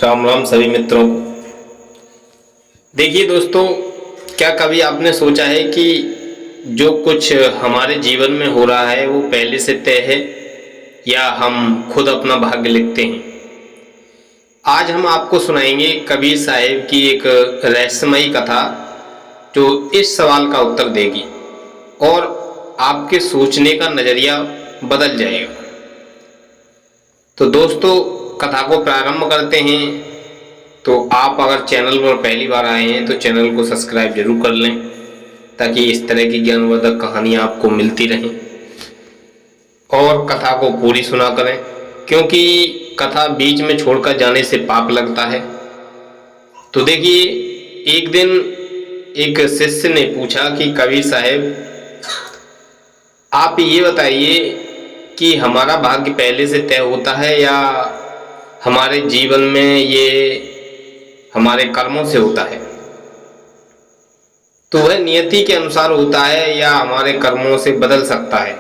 राम राम सभी मित्रों को। देखिए दोस्तों, क्या कभी आपने सोचा है कि जो कुछ हमारे जीवन में हो रहा है वो पहले से तय है या हम खुद अपना भाग्य लिखते हैं। आज हम आपको सुनाएंगे कबीर साहिब की एक रहस्यमयी कथा जो इस सवाल का उत्तर देगी और आपके सोचने का नजरिया बदल जाएगा। तो दोस्तों, कथा को प्रारंभ करते हैं। तो आप अगर चैनल पर पहली बार आए हैं तो चैनल को सब्सक्राइब जरूर कर लें ताकि इस तरह की ज्ञानवर्धक कहानियाँ आपको मिलती रहें, और कथा को पूरी सुना करें क्योंकि कथा बीच में छोड़कर जाने से पाप लगता है। तो देखिए, एक दिन एक शिष्य ने पूछा कि कबीर साहब, आप ये बताइए कि हमारा भाग्य पहले से तय होता है या हमारे जीवन में ये हमारे कर्मों से होता है? तो वह नियति के अनुसार होता है या हमारे कर्मों से बदल सकता है?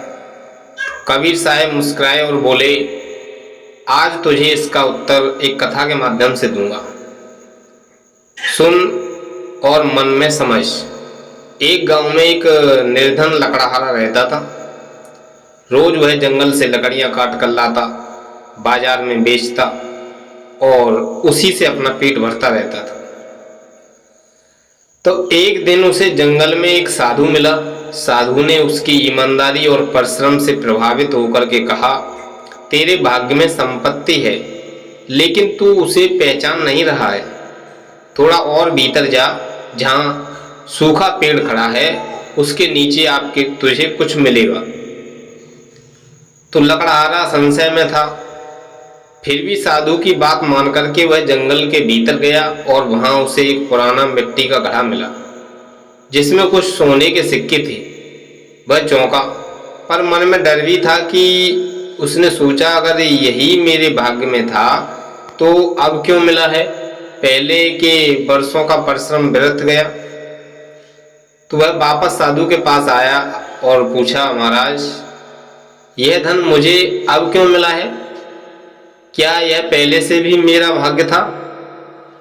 कबीर साहब मुस्कुराए और बोले, आज तुझे इसका उत्तर एक कथा के माध्यम से दूंगा, सुन और मन में समझ। एक गांव में एक निर्धन लकड़हारा रहता था। रोज वह जंगल से लकड़ियां काट कर लाता, बाजार में बेचता और उसी से अपना पेट भरता रहता था। तो एक दिन उसे जंगल में एक साधु मिला। साधु ने उसकी ईमानदारी और परिश्रम से प्रभावित होकर के कहा, तेरे भाग्य में संपत्ति है लेकिन तू उसे पहचान नहीं रहा है। थोड़ा और भीतर जा, जहां सूखा पेड़ खड़ा है उसके नीचे आपके तुझे कुछ मिलेगा। तो लकड़हारा संशय में था, फिर भी साधु की बात मान करके वह जंगल के भीतर गया और वहां उसे एक पुराना मिट्टी का घड़ा मिला जिसमें कुछ सोने के सिक्के थे। वह चौंका, पर मन में डर भी था कि उसने सोचा, अगर यही मेरे भाग्य में था तो अब क्यों मिला है? पहले के वर्षों का परिश्रम व्यर्थ गया। तो वह वापस साधु के पास आया और पूछा, महाराज, यह धन मुझे अब क्यों मिला है? क्या यह पहले से भी मेरा भाग्य था?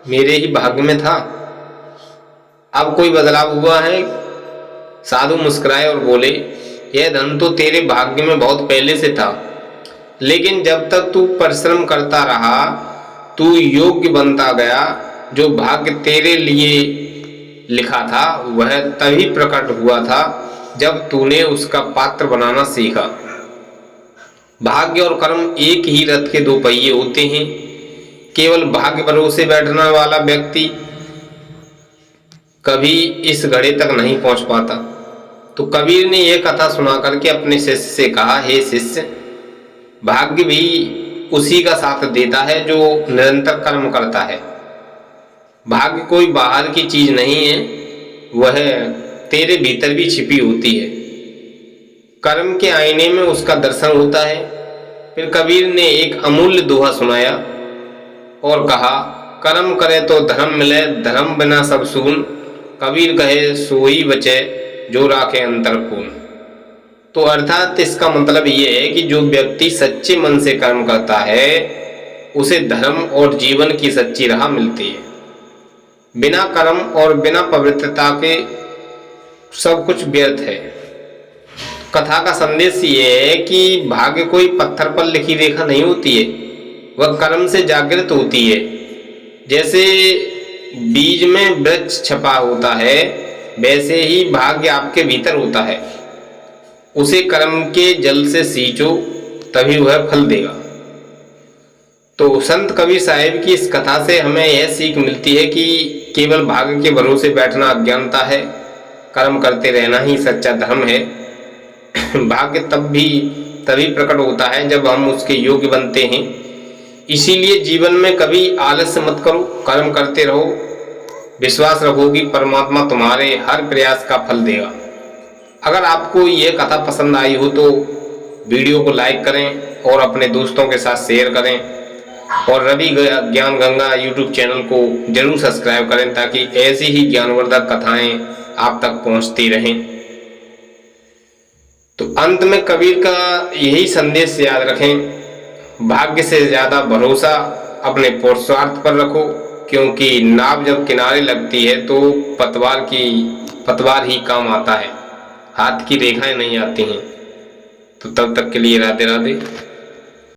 मेरे ही भाग्य में था, अब कोई बदलाव हुआ है? साधु मुस्कुराए और बोले, यह धन तो तेरे भाग्य में बहुत पहले से था, लेकिन जब तक तू परिश्रम करता रहा तू योग्य बनता गया। जो भाग्य तेरे लिए लिखा था वह तभी प्रकट हुआ था जब तूने उसका पात्र बनाना सीखा। भाग्य और कर्म एक ही रथ के दो पहिए होते हैं। केवल भाग्य भरोसे बैठने वाला व्यक्ति कभी इस घड़े तक नहीं पहुंच पाता। तो कबीर ने यह कथा सुना करके अपने शिष्य से कहा, हे शिष्य, भाग्य भी उसी का साथ देता है जो निरंतर कर्म करता है। भाग्य कोई बाहर की चीज नहीं है, वह तेरे भीतर भी छिपी होती है। कर्म के आईने में उसका दर्शन होता है। फिर कबीर ने एक अमूल्य दोहा सुनाया और कहा, कर्म करे तो धर्म मिले, धर्म बिना सब सून। कबीर कहे, सोई बचे जो राखे अंतर खून। तो अर्थात इसका मतलब ये है कि जो व्यक्ति सच्चे मन से कर्म करता है उसे धर्म और जीवन की सच्ची राह मिलती है। बिना कर्म और बिना पवित्रता के सब कुछ व्यर्थ है। कथा का संदेश ये है कि भाग्य कोई पत्थर पर लिखी रेखा नहीं होती है, वह कर्म से जागृत होती है। जैसे बीज में वृक्ष छपा होता है वैसे ही भाग्य आपके भीतर होता है। उसे कर्म के जल से सींचो तभी वह फल देगा। तो संत कबीर साहिब की इस कथा से हमें यह सीख मिलती है कि केवल भाग्य के भरोसे बैठना अज्ञानता है, कर्म करते रहना ही सच्चा धर्म है। भाग्य तभी प्रकट होता है जब हम उसके योग्य बनते हैं। इसीलिए जीवन में कभी आलस्य मत करो, कर्म करते रहो। विश्वास रखो कि परमात्मा तुम्हारे हर प्रयास का फल देगा। अगर आपको यह कथा पसंद आई हो तो वीडियो को लाइक करें और अपने दोस्तों के साथ शेयर करें, और रवि ज्ञान गंगा यूट्यूब चैनल को जरूर सब्सक्राइब करें ताकि ऐसी ही ज्ञानवर्धक कथाएं आप तक पहुंचती रहें। तो अंत में कबीर का यही संदेश याद रखें, भाग्य से ज्यादा भरोसा अपने पुरुषार्थ पर रखो, क्योंकि नाव जब किनारे लगती है तो पतवार ही काम आता है, हाथ की रेखाएं नहीं आती हैं। तो तब तक के लिए राधे राधे।